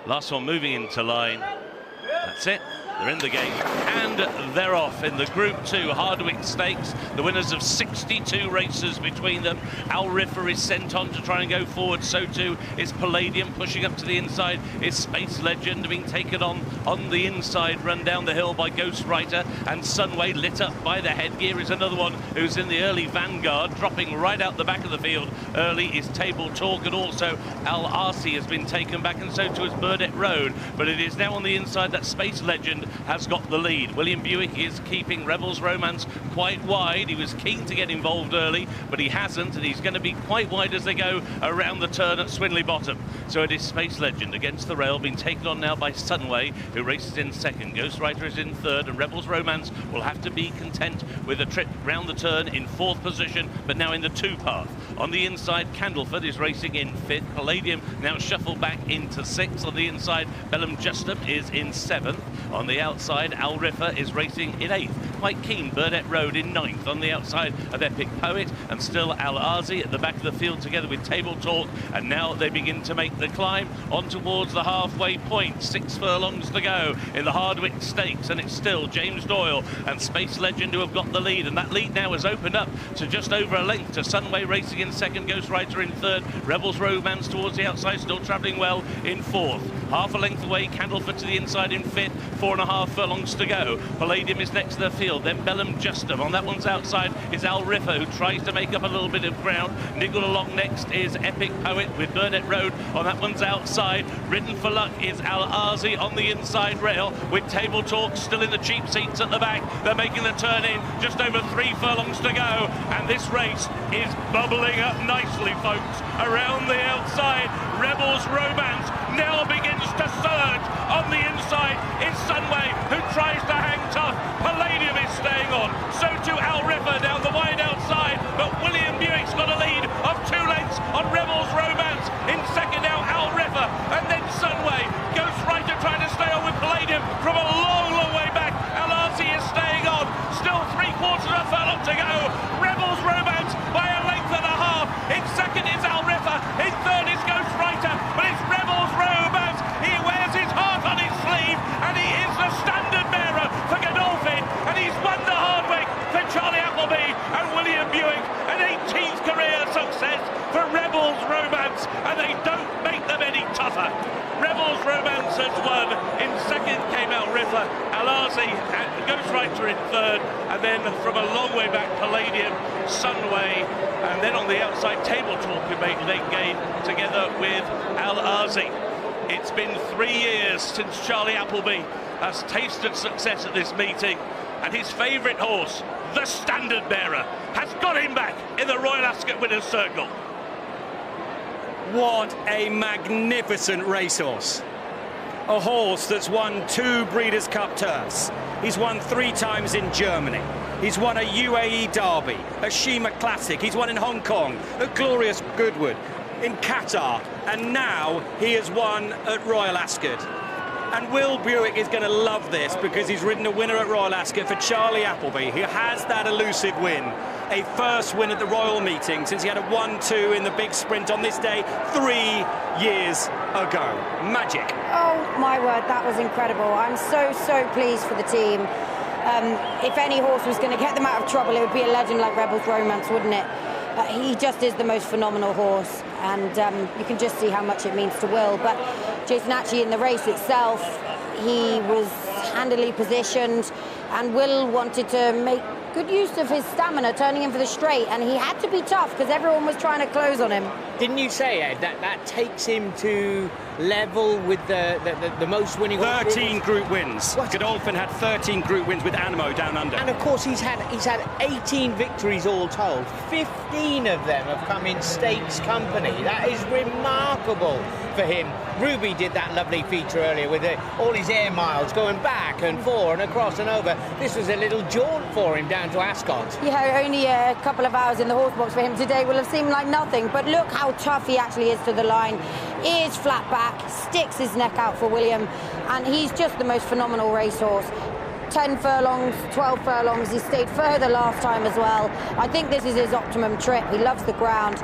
Last one moving into line. That's it. They're in the gate and they're off in the Group 2 Hardwicke Stakes. The winners of 62 races between them. Al Riffa is sent on to try and go forward. So too is Palladium pushing up to the inside. Is Space Legend being taken on the inside, run down the hill by Ghostwriter, and Sunway lit up by the headgear is another one who's in the early vanguard, dropping right out the back of the field. Early is Table Talk, and also Al Arsi has been taken back, and so too is Burdett Road. But it is now on the inside that Space Legend has got the lead. William Buick is keeping Rebels Romance quite wide. He was keen to get involved early, but he hasn't, and he's going to be quite wide as they go around the turn at Swinley Bottom. So it is Space Legend against the rail, being taken on now by Sunway, who races in second. Ghostwriter is in third, and Rebels Romance will have to be content with a trip round the turn in fourth position, but now in the two path. On the inside, Candleford is racing in fifth. Palladium now shuffled back into sixth. On the inside, Bellum Justum is in seventh. On the outside, Al Riffa is racing in eighth. Quite keen, Burdett Road in ninth. On the outside of Epic Poet, and still Al Arzi at the back of the field together with Table Talk. And now they begin to make the climb on towards the halfway point. 6 furlongs to go in the Hardwicke Stakes, and it's still James Doyle and Space Legend who have got the lead. And that lead now has opened up to just over a length to Sunway racing in second, Ghostwriter in third, Rebels Romance towards the outside, still travelling well in fourth. Half a length away, Candleford to the inside in fifth, 4.5 furlongs to go. Palladium is next to the field, then Bellum Justum. On that one's outside is Al Riffa, who tries to make up a little bit of ground. Niggled along next is Epic Poet with Burnett Road. On that one's outside. Ridden for Luck is Al Arzi on the inside rail, with Table Talk still in the cheap seats at the back. They're making the turn in, just over 3 furlongs to go, and this race is bubbling up nicely, folks. Around the outside, Rebels Romance now begins to surge. On the inside is Sunway, who tries to hang tough. Palladium is staying on, so too Al Riffa down the wide outside, but William Buick's got a lead of 2 lengths on Rebels Romance. In second now, Al Riffa, and then Sunway. Ghostwriter trying to stay on with Palladium from a long, long way back. Al Arzi is staying on, still 3/4 of a furlong to go. Rebels Romance by a length and a half. In second is Al Riffa, in third is Ghostwriter, but it's Rebels Romance. He wears his heart on his sleeve, and he is the standard bearer for Godolphin, and he's won the Hardwicke for Charlie Appleby and William Buick. An 18th career success for Rebels Romance, and they don't make them any tougher. Rebels Romance has won. In second came Al Riffa, Al Arzi and Ghostwriter in third, and then from a long way back, Palladium, Sunway, and then on the outside, Table Talk who made late game together with Al Arzi. It's been 3 years since Charlie Appleby has tasted success at this meeting, and his favourite horse, the Standard Bearer, has got him back in the Royal Ascot Winners' Circle. What a magnificent racehorse. A horse that's won 2 Breeders' Cup turfs. He's won 3 times in Germany. He's won a UAE Derby, a Shima Classic. He's won in Hong Kong, at Glorious Goodwood, in Qatar, and now he has won at Royal Ascot. And Will Buick is going to love this, because he's ridden a winner at Royal Ascot for Charlie Appleby, who has that elusive win. A first win at the Royal Meeting since he had a 1-2 in the big sprint on this day 3 years ago. Magic. Oh my word, that was incredible. I'm so pleased for the team. If any horse was going to get them out of trouble, it would be a legend like Rebels Romance, wouldn't it? He just is the most phenomenal horse, and you can just see how much it means to Will. But Jason, actually in the race itself, he was handily positioned, and Will wanted to make good use of his stamina, turning him for the straight, and he had to be tough because everyone was trying to close on him. Didn't you say, Ed, that takes him to level with the most winning 13 group wins. What? Godolphin had 13 group wins with Animo down under. And of course he's had 18 victories all told. 15 of them have come in stakes company. That is remarkable for him. Ruby did that lovely feature earlier with all his air miles going back and forth and across and over. This was a little jaunt for him down to Ascot. Yeah, only a couple of hours in the horse box for him today will have seemed like nothing, but look how tough he actually is to the line. Ears flat back, sticks his neck out for William, and he's just the most phenomenal racehorse. 10 furlongs, 12 furlongs, he stayed further last time as well. I think this is his optimum trip. He loves the ground.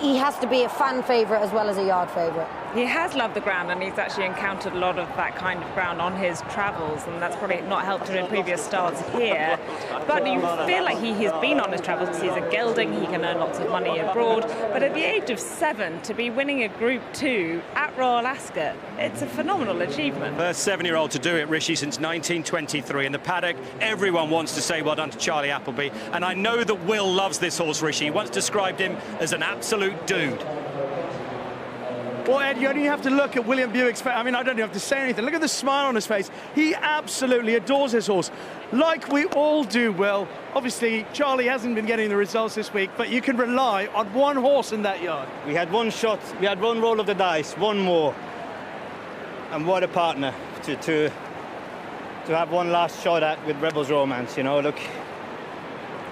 He has to be a fan favourite as well as a yard favourite. He has loved the ground, and he's actually encountered a lot of that kind of ground on his travels, and that's probably not helped him in previous starts here. But you feel like he has been on his travels because he's a gelding, he can earn lots of money abroad. But at the age of 7, to be winning a Group 2 at Royal Ascot, it's a phenomenal achievement. First 7-year-old to do it, Rishi, since 1923. In the paddock, everyone wants to say well done to Charlie Appleby. And I know that Will loves this horse, Rishi. He once described him as an absolute dude. Well, Ed, you only have to look at William Buick's face. I mean, I don't even have to say anything. Look at the smile on his face. He absolutely adores his horse, like we all do, Will. Obviously, Charlie hasn't been getting the results this week, but you can rely on one horse in that yard. We had one shot, we had one roll of the dice, one more. And what a partner to have one last shot at with Rebels Romance, you know. Look,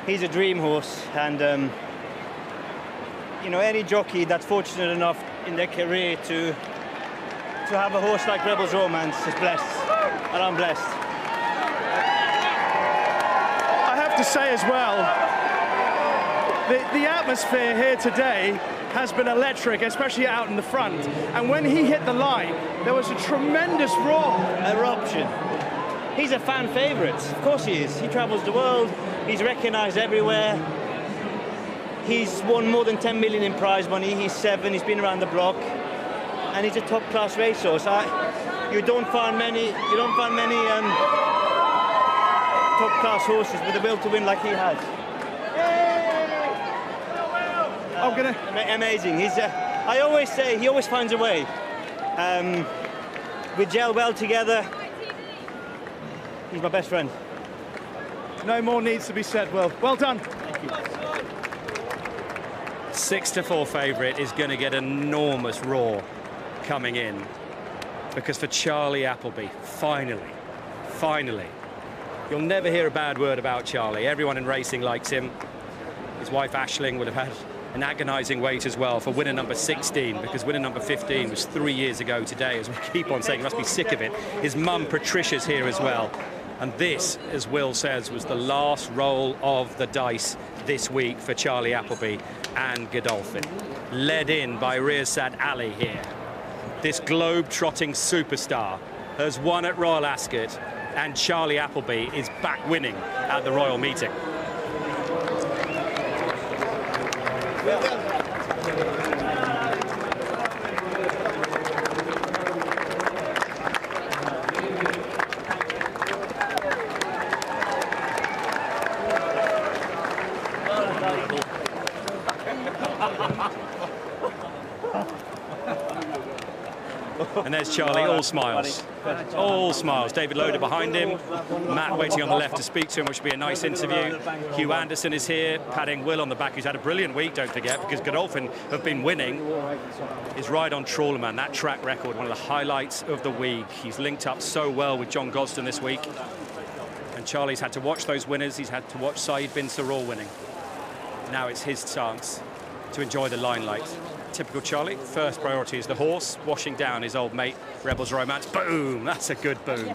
he's a dream horse, and you know, any jockey that's fortunate enough in their career to have a horse like Rebels Romance is blessed, and I'm blessed. I have to say as well, the atmosphere here today has been electric, especially out in the front. And when he hit the line, there was a tremendous roar. Eruption. He's a fan favourite, of course he is. He travels the world, he's recognised everywhere. He's won more than 10 million in prize money. He's 7. He's been around the block, and he's a top-class racehorse. You don't find many top-class horses with the will to win like he has. Amazing. He's. I always say he always finds a way. We gel well together. He's my best friend. No more needs to be said, Will. Well done. Thank you. 6-4 favourite is going to get enormous roar coming in, because for Charlie Appleby, finally, you'll never hear a bad word about Charlie. Everyone in racing likes him. His wife Aisling would have had an agonising wait as well for winner number 16, because winner number 15 was 3 years ago today, as we keep on saying. He must be sick of it. His mum Patricia's here as well. And this, as Will says, was the last roll of the dice this week for Charlie Appleby and Godolphin. Led in by Riyazad Ali here. This globe-trotting superstar has won at Royal Ascot, and Charlie Appleby is back winning at the Royal Meeting. And there's Charlie, all smiles. All smiles. David Loader behind him. Matt waiting on the left to speak to him, which will be a nice interview. Hugh Anderson is here, patting Will on the back, who's had a brilliant week, don't forget, because Godolphin have been winning. His ride on Trawlerman, that track record, one of the highlights of the week. He's linked up so well with John Gosden this week. And Charlie's had to watch those winners. He's had to watch Saeed bin Saror winning. Now it's his chance to enjoy the limelight. Typical Charlie, first priority is the horse, washing down his old mate, Rebels Romance. Boom! That's a good boom.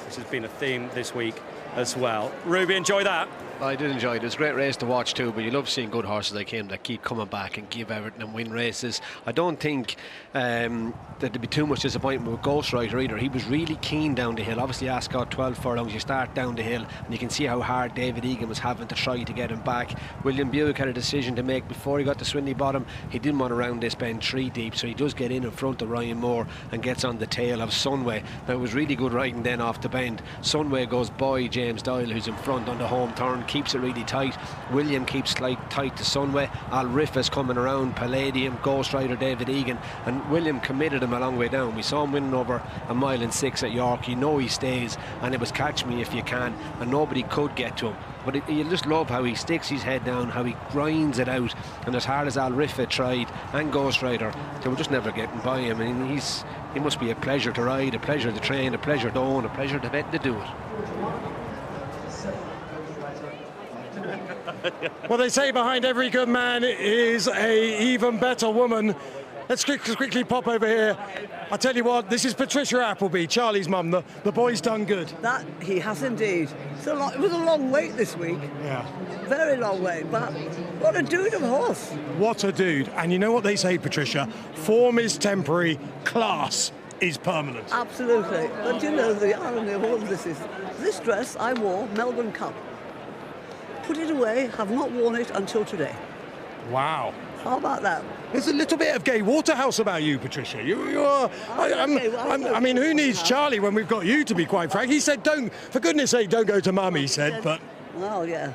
This has been a theme this week as well. Ruby, enjoy that. I did enjoy it. It was a great race to watch too, but you love seeing good horses like him that keep coming back and give everything and win races. I don't think that there'd be too much disappointment with Ghostwriter either. He was really keen down the hill. Obviously Ascot 12 furlongs, you start down the hill and you can see how hard David Egan was having to try to get him back. William Buick had a decision to make before he got to Swinley Bottom. He didn't want to round this bend 3 deep, so he does get in front of Ryan Moore and gets on the tail of Sunway. Now it was really good riding then off the bend. Sunway goes by James Doyle, who's in front on the home turn, keeps it really tight. William keeps tight to Sunway. Al Rifa's coming around, Palladium, Ghostwriter, David Egan, and William committed him a long way down. We saw him winning over 1.6 miles at York. You know he stays, and it was catch me if you can, and nobody could get to him. But you just love how he sticks his head down, how he grinds it out, and as hard as Al Rifa tried and Ghostwriter, they were just never getting by him. I mean, he must be a pleasure to ride, a pleasure to train, a pleasure to own, a pleasure to bet to do it. Well, they say behind every good man is an even better woman. Let's quickly pop over here. I tell you what, this is Patricia Appleby, Charlie's mum. The boy's done good. That he has indeed. It was a long wait this week. Yeah. Very long wait, but what a dude of a horse. What a dude. And you know what they say, Patricia? Form is temporary, class is permanent. Absolutely. But you know, the irony of all of this is, this dress I wore, Melbourne Cup. Put it away, have not worn it until today. Wow. How about that? There's a little bit of Gay Waterhouse about you, Patricia. You are. I mean, who needs Charlie when we've got you? To be quite frank, he said, "Don't, for goodness' sake, don't go to Mum." He said, but. Well, yeah.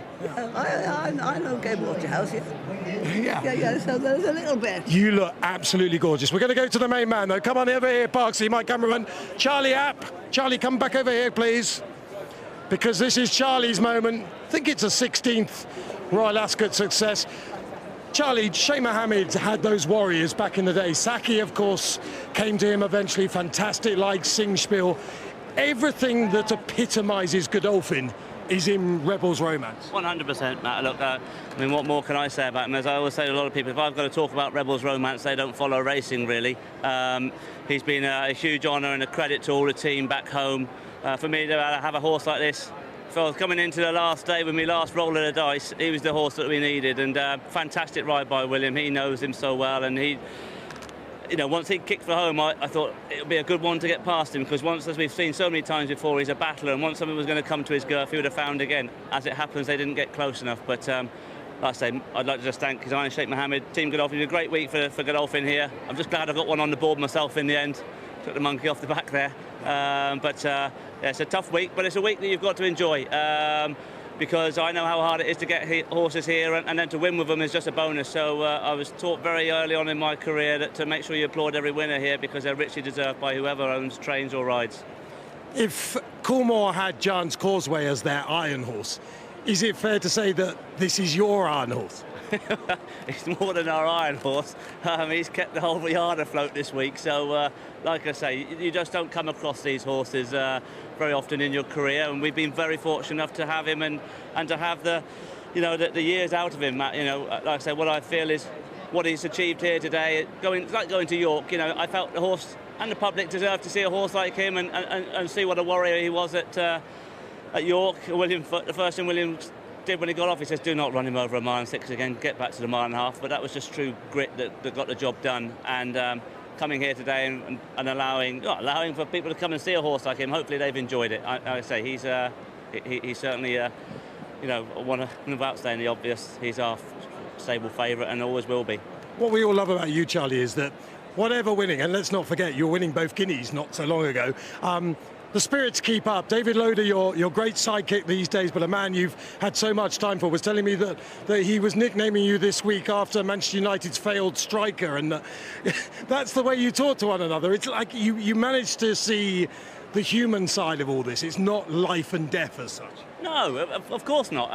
I know Gay Waterhouse. Yeah. So there's a little bit. You look absolutely gorgeous. We're going to go to the main man, though. Come on over here, Parksy, my cameraman, Charlie App. Charlie, come back over here, please, because this is Charlie's moment. I think it's a 16th Royal Ascot success. Charlie, Sheikh Mohammed had those warriors back in the day. Saki, of course, came to him eventually. Fantastic, like Singspiel. Everything that epitomises Godolphin is in Rebels Romance. 100%, Matt. Look, I mean, what more can I say about him? As I always say to a lot of people, if I've got to talk about Rebels Romance, they don't follow racing, really. He's been a huge honour and a credit to all the team back home. For me to have a horse like this, if I was coming into the last day with my last roll of the dice, he was the horse that we needed, and fantastic ride by William. He knows him so well, and he, you know, once he kicked for home, I thought it would be a good one to get past him, because once, as we've seen so many times before, he's a battler, and once something was going to come to his girth, he would have found again. As it happens, they didn't get close enough, but like I say, I'd like to just thank His Highness Sheikh Mohammed, Team Godolphin. It's a great week for Godolphin here. I'm just glad I got one on the board myself in the end. Took the monkey off the back there. Yeah, it's a tough week, but it's a week that you've got to enjoy, because I know how hard it is to get horses here, and then to win with them is just a bonus. So I was taught very early on in my career that to make sure you applaud every winner here, because they're richly deserved by whoever owns, trains or rides. If Coolmore had Giant's Causeway as their iron horse, is it fair to say that this is your iron horse? It's more than our iron horse. He's kept the whole yard afloat this week. So, like I say, you just don't come across these horses very often in your career, and we've been very fortunate enough to have him and to have the years out of him. Matt, you know, like I say, what I feel is what he's achieved here today. It's like going to York. You know, I felt the horse and the public deserved to see a horse like him and see what a warrior he was at York. The first thing William did when he got off, he says, do not run him over a mile and 6 again, get back to the mile and a half. But that was just true grit that got the job done. And coming here today and allowing for people to come and see a horse like him, hopefully they've enjoyed it. I say he's certainly one without saying the obvious, he's our stable favourite and always will be. What we all love about you, Charlie, is that whatever winning, and let's not forget you're winning both guineas not so long ago, the spirits keep up. David Loader, your great sidekick these days, but a man you've had so much time for, was telling me that he was nicknaming you this week after Manchester United's failed striker, and that's the way you talk to one another. It's like you managed to see the human side of all this. It's not life and death as such. No, of course not.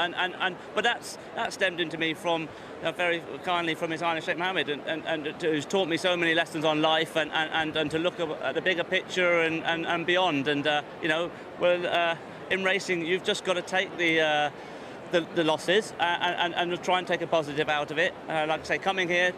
But that stemmed into me from very kindly from His Highness Sheikh Mohammed, and who's taught me so many lessons on life and to look at the bigger picture and beyond. And in racing, you've just got to take the losses and try and take a positive out of it. Like I say, coming here,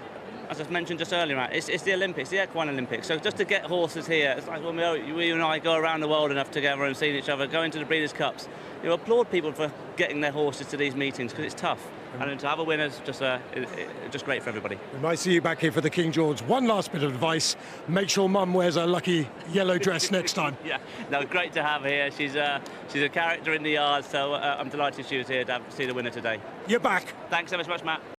as I mentioned just earlier, Matt, it's the Olympics, the Equine Olympics. So just to get horses here, it's like when we and I go around the world enough together and seeing each other, going to the Breeders' Cups, you applaud people for getting their horses to these meetings, because it's tough. And to have a winner is just great for everybody. We might see you back here for the King George. One last bit of advice: make sure Mum wears a lucky yellow dress next time. Yeah, no, great to have her here. She's a character in the yard, so I'm delighted she was here to see the winner today. You're back. Thanks ever so much, Matt.